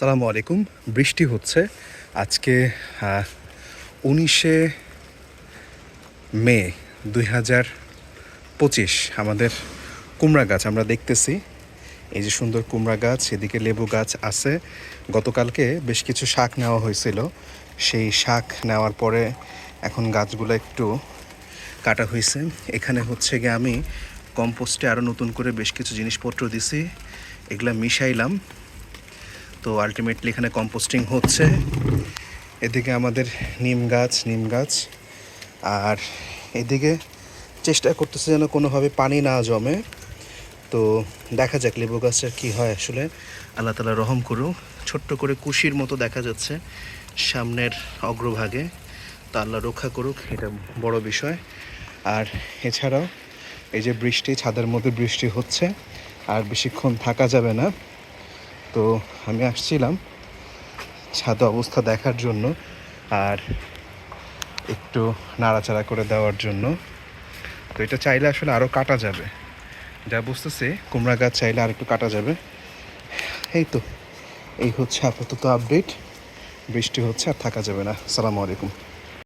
সালামু আলাইকুম। বৃষ্টি হচ্ছে আজকে 19শে মে 2025। আমাদের কুমড়া গাছ আমরা দেখতেছি, এই যে সুন্দর কুমড়া গাছ, এদিকে লেবু গাছ আছে। গতকালকে বেশ কিছু শাক নেওয়া হয়েছিল, সেই শাক নেওয়ার পরে এখন গাছগুলো একটু কাটা হয়েছে। এখানে হচ্ছে গিয়ে আমি কম্পোস্টে আরও নতুন করে বেশ কিছু জিনিসপত্র দিছি, এগুলা মিশাইলাম। তো আলটিমেটলি এখানে কম্পোস্টিং হচ্ছে। এদিকে আমাদের নিম গাছ আর এদিকে চেষ্টা করতেছে যেন কোনোভাবে পানি না জমে। তো দেখা যাক লেবু গাছের কী হয়। আসলে আল্লাহ তাআলা রহম করুক। ছোট্ট করে কুশির মতো দেখা যাচ্ছে সামনের অগ্রভাগে, তো আল্লাহ রক্ষা করুক, এটা বড় বিষয়। আর এছাড়াও এই যে বৃষ্টি, ছাদের মধ্যে বৃষ্টি হচ্ছে, আর বেশিক্ষণ থাকা যাবে না। তো আমি আসছিলাম ছাদ অবস্থা দেখার জন্য আর একটু নাড়াচাড়া করে দেওয়ার জন্য। তো এটা চাইলে আসলে আরও কাটা যাবে, যা বুঝতেছি কুমড়া গাছ চাইলে আর একটু কাটা যাবে। এই তো, এই হচ্ছে আপাতত আপডেট। বৃষ্টি হচ্ছে আর থাকা যাবে না। আসসালামু আলাইকুম।